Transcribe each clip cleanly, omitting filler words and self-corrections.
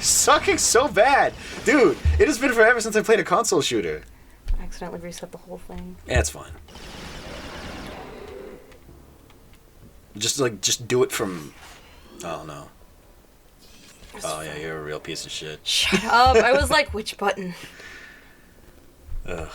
sucking so bad. Dude, it has been forever since I played a console shooter. I accidentally reset the whole thing. Yeah, it's fine. Just do it from... Oh, no. Oh, yeah, you're a real piece of shit. Shut up. I was like, which button? Ugh.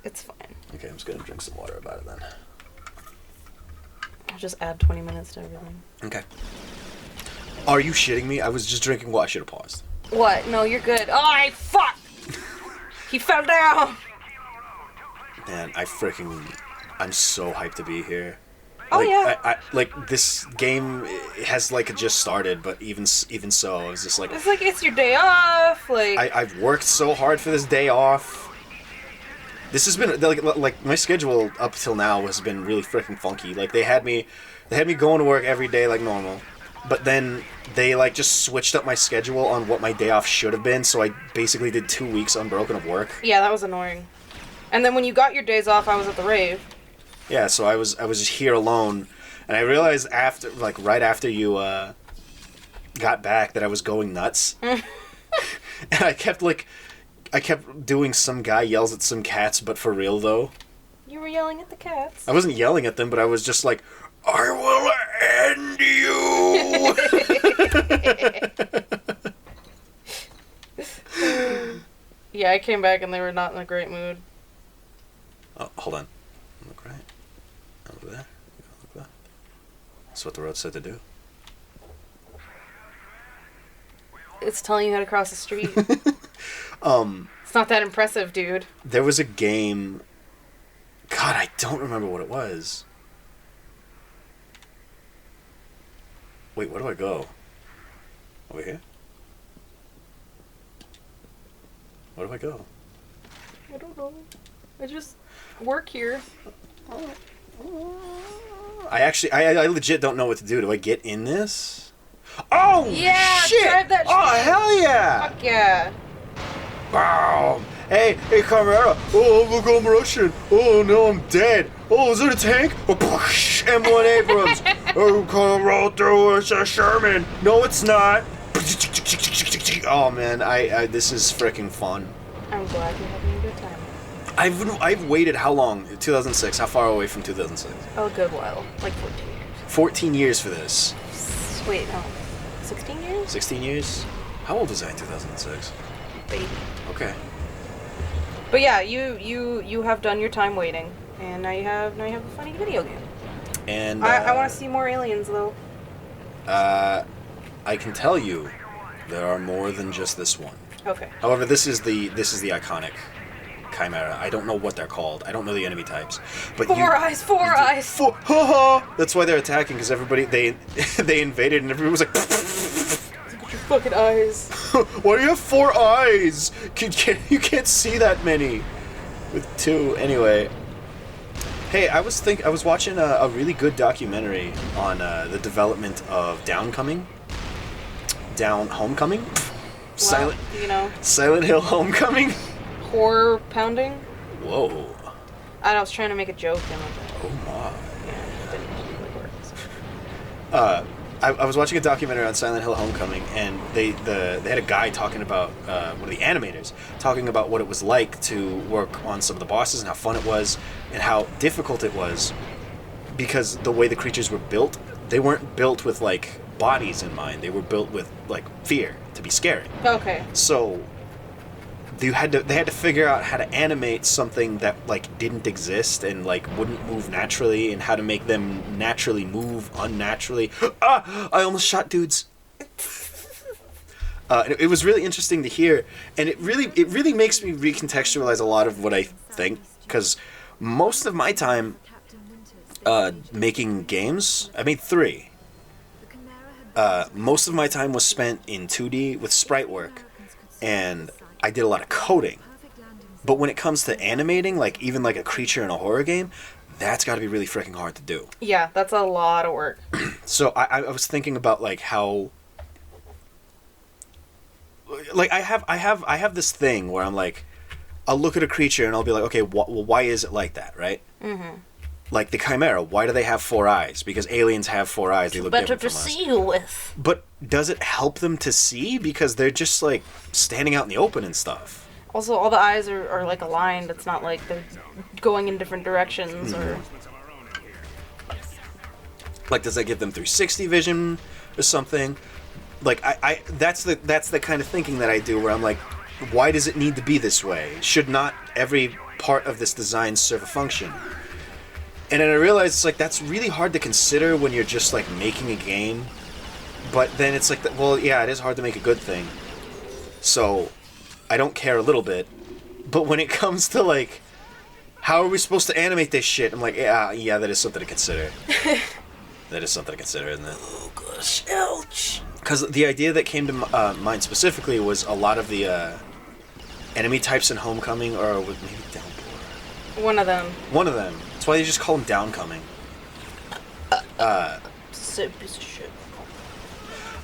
It's fine. Okay, I'm just gonna drink some water about it then. I'll just add 20 minutes to everything. Okay. Are you shitting me? I was just drinking water. I should have paused. What? No, you're good. Oh, fuck! He fell down! Man, I'm so hyped to be here. Oh, like, yeah. Like, this game has, like, just started, but even so, I was just like... It's like, it's your day off, like... I've worked so hard for this day off. This has been, like, my schedule up till now has been really freaking funky. Like, they had me going to work every day like normal. But then they, like, just switched up my schedule on what my day off should have been, so I basically did 2 weeks unbroken of work. Yeah, that was annoying. And then when you got your days off, I was at the rave. Yeah, so I was just here alone, and I realized right after you got back that I was going nuts. And I kept doing some guy yells at some cats, but for real though. You were yelling at the cats. I wasn't yelling at them, but I was just like, I will end you! Yeah, I came back and they were not in a great mood. Oh, hold on. Look right. Look there. Look there. That's what the road said to do. It's telling you how to cross the street. It's not that impressive, dude. There was a game... God, I don't remember what it was. Wait, where do I go? Over here? Where do I go? I don't know. I just work here. I legit don't know what to do. Do I get in this? Oh, yeah, shit! drive that Oh, shit. hell yeah! Fuck yeah. Wow! Hey, Carmera! Oh, look, I'm Russian! Oh, no, I'm dead! Oh, is it a tank? Oh, M1 Abrams! Oh, come roll through, it's a Sherman! No, it's not! Oh, man, this is freaking fun. I'm glad you're having a good time. I've waited how long? 2006. How far away from 2006? Oh, a good while. Like 14 years. 14 years for this. Wait, no. 16 years? 16 years? How old was I in 2006? Baby. Okay. But yeah, you have done your time waiting, and now you have a funny video game. And I want to see more aliens though. I can tell you, there are more than just this one. Okay. However, this is the iconic Chimera. I don't know what they're called. I don't know the enemy types. But Four eyes. That's why they're attacking, because everybody they invaded and everybody was like. Look at your fucking eyes. Why do you have 4 eyes? You can't see that many. With 2, anyway. Hey, I was watching a really good documentary on the development of Downcoming. Homecoming. Well, Silent Hill Homecoming. Horror pounding. Whoa. I was trying to make a joke and Oh my. yeah, it didn't really work. So. I was watching a documentary on Silent Hill Homecoming, and they had a guy talking about one of the animators talking about what it was like to work on some of the bosses and how fun it was and how difficult it was, because the way the creatures were built, they weren't built with like bodies in mind. They were built with like fear, to be scary. Okay. So they had to figure out how to animate something that like didn't exist and like wouldn't move naturally, and how to make them naturally move unnaturally. I almost shot dudes. It was really interesting to hear, and it really makes me recontextualize a lot of what I think, because most of my time making games, I made 3. Most of my time was spent in 2D with sprite work, and I did a lot of coding. But when it comes to animating, like even like a creature in a horror game, that's got to be really freaking hard to do. Yeah, that's a lot of work. So I was thinking about like how, like I have this thing where I'm like, I'll look at a creature and I'll be like, okay, why is it like that, right? Mm-hmm. Like the Chimera, why do they have 4 eyes? Because aliens have 4 eyes. They look Better different to from us. see you with. But does it help them to see? Because they're just like standing out in the open and stuff. Also, all the eyes are like aligned. It's not like they're going in different directions or. Like, does that give them 360 vision or something? Like, I that's the kind of thinking that I do where I'm like, why does it need to be this way? Should not every part of this design serve a function? And then I realized it's like that's really hard to consider when you're just like making a game. But then it's like, well, yeah, it is hard to make a good thing. So I don't care a little bit. But when it comes to like, how are we supposed to animate this shit? I'm like, yeah, that is something to consider. That is something to consider, isn't it? Oh gosh, ouch. Because the idea that came to mind specifically was a lot of the enemy types in Homecoming are with maybe Downpour. One of them. One of them. That's why they just call them Downcoming. So piece of shit.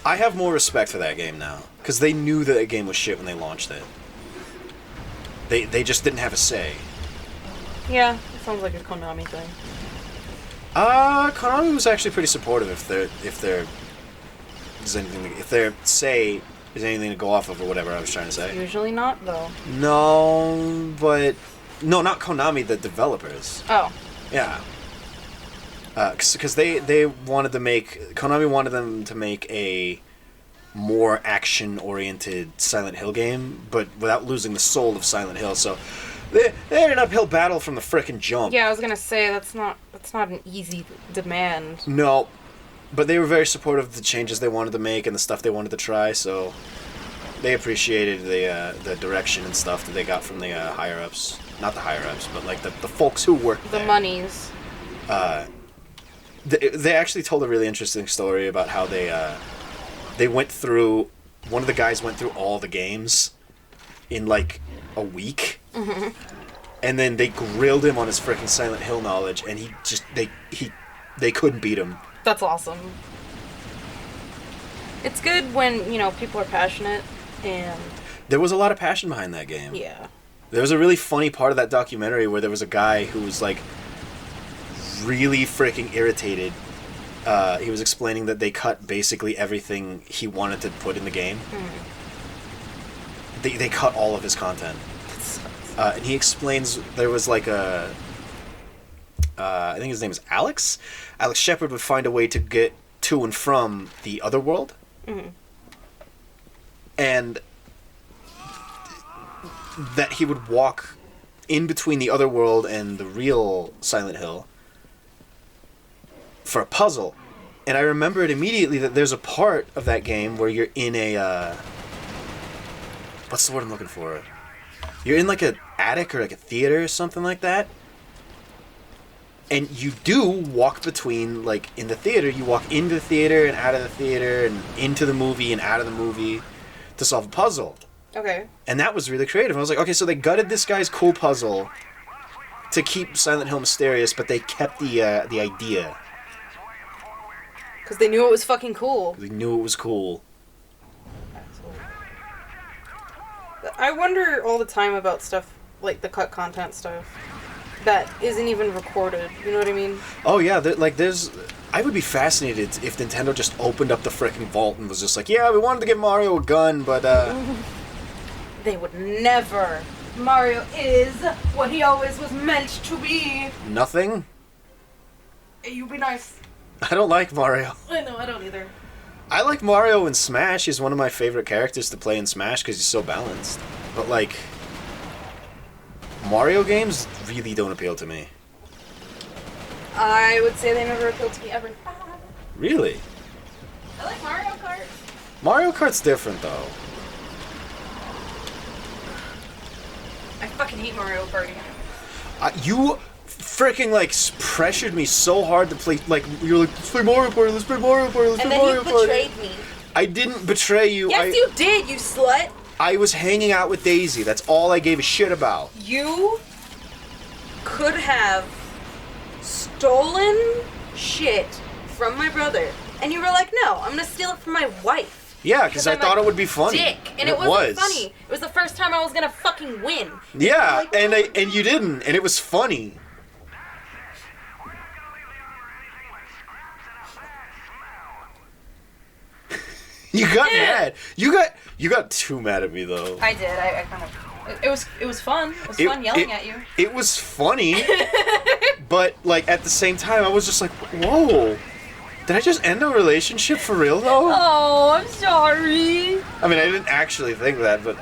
I have more respect for that game now. Because they knew that the game was shit when they launched it. They just didn't have a say. Yeah, it sounds like a Konami thing. Konami was actually pretty supportive if their say is anything to go off of or whatever I was trying to say. Usually not, though. No, but no, not Konami, the developers. Oh. Yeah. Because they wanted to make Konami wanted them to make a more action-oriented Silent Hill game, but without losing the soul of Silent Hill. So they had an uphill battle from the frickin' jump. Yeah, I was gonna say that's not an easy demand. No, but they were very supportive of the changes they wanted to make and the stuff they wanted to try. So they appreciated the direction and stuff that they got from the higher ups. Not the higher ups, but like the folks who worked there. The monies. They actually told a really interesting story about how they went through. One of the guys went through all the games in like a week, and then they grilled him on his freaking Silent Hill knowledge, and they couldn't beat him. That's awesome. It's good when people are passionate and. There was a lot of passion behind that game. Yeah. There was a really funny part of that documentary where there was a guy who was like really freaking irritated. He was explaining that they cut basically everything he wanted to put in the game. They cut all of his content. And he explains there was like I think his name is Alex. Alex Shepard would find a way to get to and from the other world. And that he would walk in between the other world and the real Silent Hill for a puzzle. And I remembered immediately that there's a part of that game where you're in a what's the word I'm looking for? You're in like an attic or like a theater or something like that. And you do walk between, like in the theater, you walk into the theater and out of the theater and into the movie and out of the movie to solve a puzzle. Okay. And that was really creative. I was like, okay, so they gutted this guy's cool puzzle to keep Silent Hill mysterious, but they kept the idea. Because they knew it was fucking cool. They knew it was cool. I wonder all the time about stuff, like the cut content stuff, that isn't even recorded. You know what I mean? Oh, yeah, there's... I would be fascinated if Nintendo just opened up the frickin' vault and was just like, yeah, we wanted to give Mario a gun, but, They would never. Mario is what he always was meant to be. Nothing? Hey, you be nice. I don't like Mario. I know, I don't either. I like Mario in Smash. He's one of my favorite characters to play in Smash because he's so balanced. But, like, Mario games really don't appeal to me. I would say they never appealed to me ever. Really? I like Mario Kart. Mario Kart's different, though. I fucking hate Mario Party. You freaking, like, pressured me so hard to play, like, you're like, let's play Mario Party, let's play Mario Party, let's play Mario Party. And then you betrayed me. I didn't betray you. Yes, you did, you slut. I was hanging out with Daisy. That's all I gave a shit about. You could have stolen shit from my brother. And you were like, no, I'm gonna steal it from my wife. Yeah, because I thought it would be funny. Dick. And it wasn't funny. It was the first time I was gonna fucking win. Yeah, like, and you didn't, and it was funny. You got mad. You got too mad at me though. I did. I kind of. It was fun. It was fun yelling at you. It was funny, but like at the same time, I was just like, whoa. Did I just end a relationship for real though? Oh, I'm sorry. I mean, I didn't actually think that, but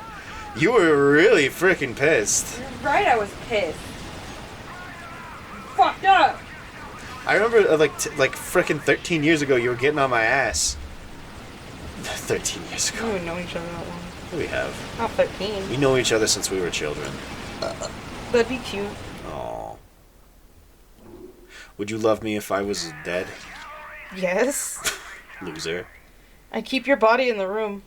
you were really freaking pissed. You're right, I was pissed. Fucked up. I remember like freaking 13 years ago, you were getting on my ass. 13 years ago. We don't know each other that long. We have. Not 13. We know each other since we were children. That'd be cute. Aww. Would you love me if I was dead? Yes. Loser. I keep your body in the room.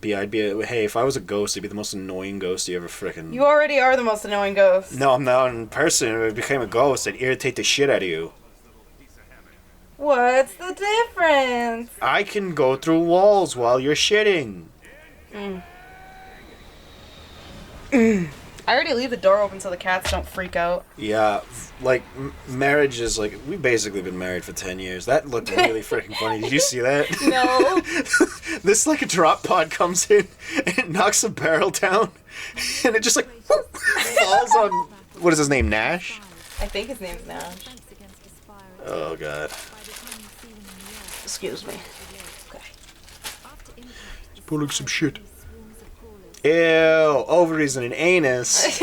Hey, if I was a ghost, I'd be the most annoying ghost you ever frickin'... You already are the most annoying ghost. No, I'm not in person. If I became a ghost, I'd irritate the shit out of you. What's the difference? I can go through walls while you're shitting. I already leave the door open so the cats don't freak out. Yeah, like, marriage is like... We've basically been married for 10 years. That looked really freaking funny. Did you see that? No. This, like, a drop pod comes in and it knocks a barrel down. And it just, like, falls on... What is his name, Nash? I think his name's Nash. Oh, God. Excuse me. Okay. He's pulling some shit. Ew, ovaries and an anus.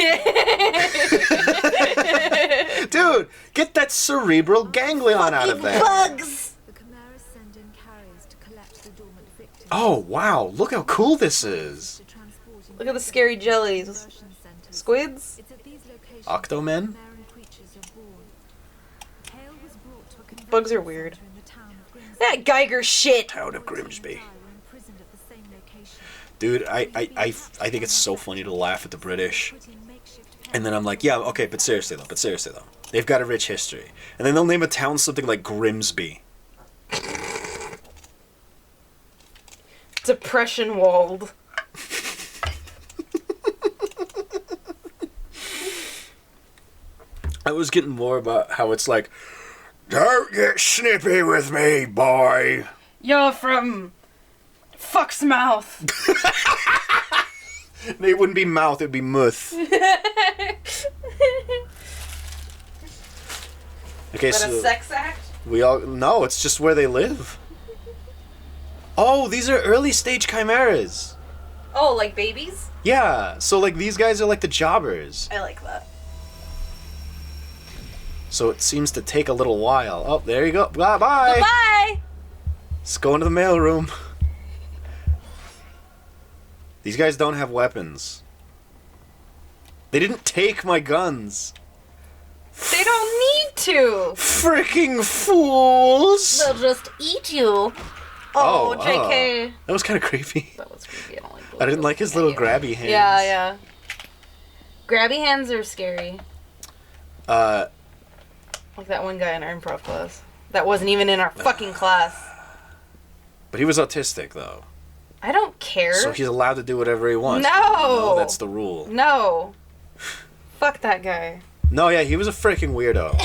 Dude, get that cerebral ganglion out of there. Bugs! Oh, wow, look how cool this is. Look at the scary jellies. Squids? Octomen? Bugs are weird. That Geiger shit! Town of Grimsby. Dude, I think it's so funny to laugh at the British. And then I'm like, yeah, okay, but seriously though. They've got a rich history. And then they'll name a town something like Grimsby. Depression walled. I was getting more about how it's like, don't get snippy with me, boy. You're from... Fuck's mouth. It wouldn't be mouth, it'd be muth. Okay, Is that so a sex act? no, it's just where they live. Oh, these are early stage chimeras. Oh, like babies? Yeah, so like these guys are like the jobbers. I like that. So it seems to take a little while. Oh, there you go. Bye bye. Goodbye! Let's go into the mailroom. These guys don't have weapons. They didn't take my guns. They don't need to! Freaking fools! They'll just eat you. Oh, JK. That was kind of creepy. That was creepy. I don't like I didn't like his little grabby hands. Yeah, yeah. Grabby hands are scary. Like Like that one guy in our improv class. That wasn't even in our fucking class. But he was autistic, though. I don't care. So he's allowed to do whatever he wants. No! That's the rule. No. Fuck that guy. No, yeah, he was a freaking weirdo.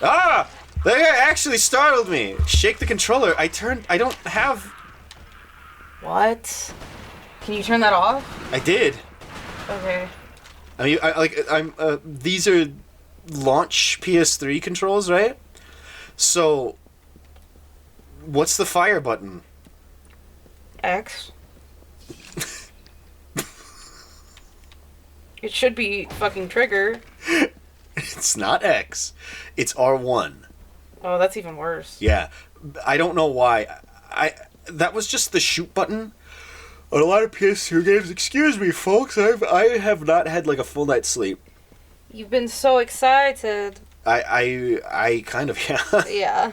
Ah! That guy actually startled me. Shake the controller. I don't have... What? Can you turn that off? I did. Okay. I mean, these are launch PS3 controls, right? So, what's the fire button? X. It should be fucking trigger. It's not X. It's R1. Oh, that's even worse. Yeah. I don't know why. That was just the shoot button. On a lot of PS2 games, excuse me, folks, I have not had like a full night's sleep. You've been so excited. I kind of, yeah.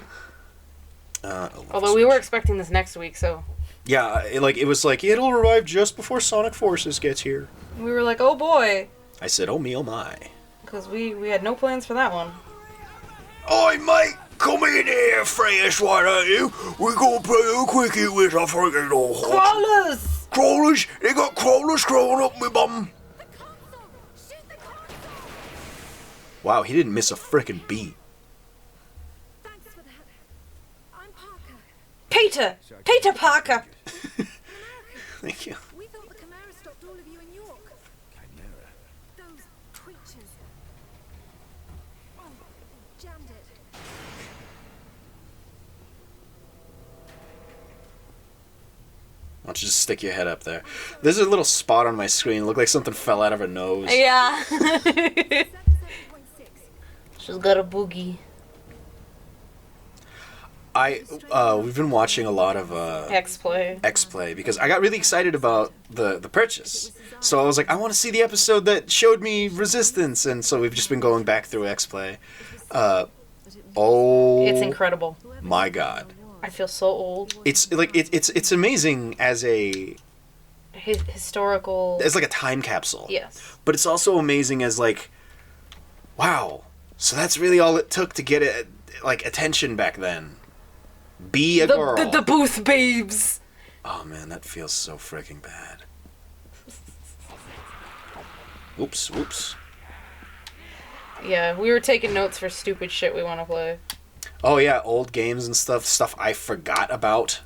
Yeah. Although we were expecting this next week, so. Yeah, it was like, it'll arrive just before Sonic Forces gets here. We were like, oh boy. I said, oh me, oh my. Because we had no plans for that one. Oi, mate, come in here, fresh one, are you? We're gonna play a quickie with a freaking old Crawlers! Crawlers? They got crawlers crawling up my bum. Wow, he didn't miss a frickin' beat. Thanks for that. I'm Parker. Peter! Peter Parker! Thank you. We thought the Chimera stopped all of you in York. Chimera. Those creatures. Oh, jammed it. Why don't you just stick your head up there? There's a little spot on my screen. It looked like something fell out of her nose. Yeah. 77.6. She's got a boogie. We've been watching a lot of X-Play. X-Play because I got really excited about the purchase. So I was like, I want to see the episode that showed me Resistance, and so we've just been going back through X-Play. It's incredible. My God. I feel so old. It's like it's amazing as a Historical. as like a time capsule. Yes. But it's also amazing as like, wow. So that's really all it took to get it like attention back then. Be a girl. The Booth Babes. Oh man, that feels so freaking bad. Oops. Yeah, we were taking notes for stupid shit we want to play. Oh yeah, old games and stuff I forgot about.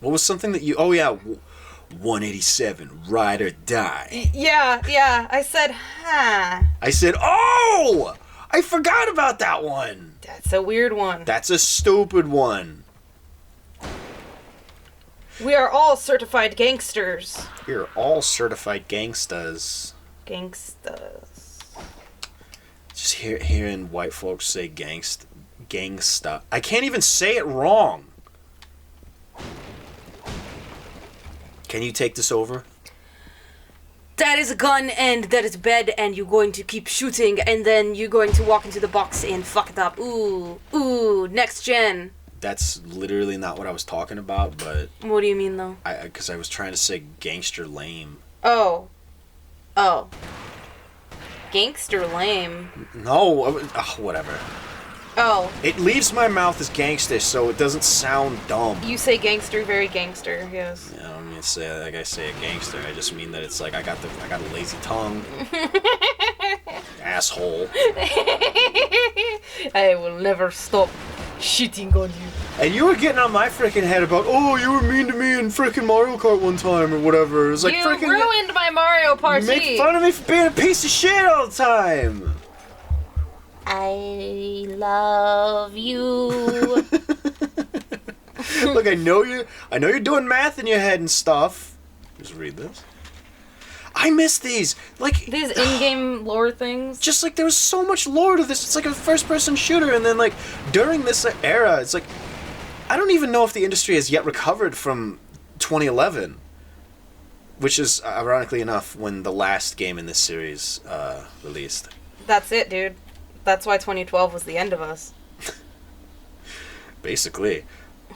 What was something that you... Oh yeah, 187, Ride or Die. Yeah, I said, huh. I said, oh! I forgot about that one! That's a weird one. That's a stupid one. We are all certified gangsters. We're all certified gangstas. Gangstas. Just hearing white folks say gangsta. I can't even say it wrong. Can you take this over? That is a gun and that is bed and you're going to keep shooting and then you're going to walk into the box and fuck it up. Ooh, next gen. That's literally not what I was talking about, but... What do you mean though? Because I was trying to say gangster lame. Oh. Gangster lame. No, whatever. Oh. It leaves my mouth as gangster, so it doesn't sound dumb. You say gangster, very gangster, yes. Yeah, I don't mean to say like I say a gangster. I just mean that it's like I got a lazy tongue. Asshole. I will never stop shitting on you. And you were getting on my freaking head about, oh, you were mean to me in freaking Mario Kart one time or whatever. It was like you freaking ruined my Mario Party. Make fun of me for being a piece of shit all the time. I love you. Look, I know you're doing math in your head and stuff. Just read this. I miss these. Like these in-game lore things. Just like there was so much lore to this. It's like a first-person shooter, and then like during this era, it's like I don't even know if the industry has yet recovered from 2011, which is ironically enough when the last game in this series released. That's it, dude. That's why 2012 was the end of us. Basically.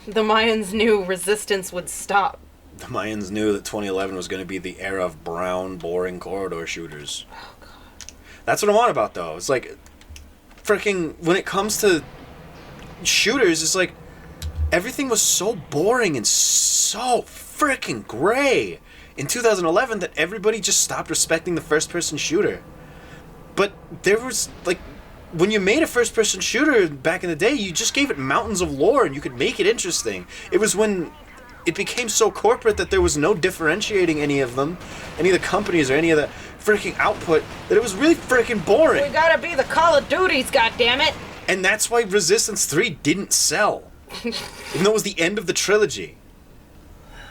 The Mayans knew Resistance would stop. The Mayans knew that 2011 was going to be the era of brown, boring corridor shooters. Oh, God. That's what I'm on about, though. It's like, freaking, when it comes to shooters, it's like, everything was so boring and so freaking gray in 2011 that everybody just stopped respecting the first-person shooter. But there was, like, when you made a first-person shooter back in the day, you just gave it mountains of lore and you could make it interesting. It was when it became so corporate that there was no differentiating any of them, any of the companies or any of the freaking output, that it was really freaking boring. We gotta be the Call of Duties, goddammit! And that's why Resistance 3 didn't sell. Even though it was the end of the trilogy.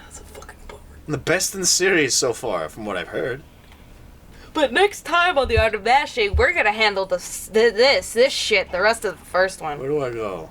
That's a fucking bummer. And the best in the series so far, from what I've heard. But next time on The Art of Mashing, we're gonna handle this shit, the rest of the first one. Where do I go?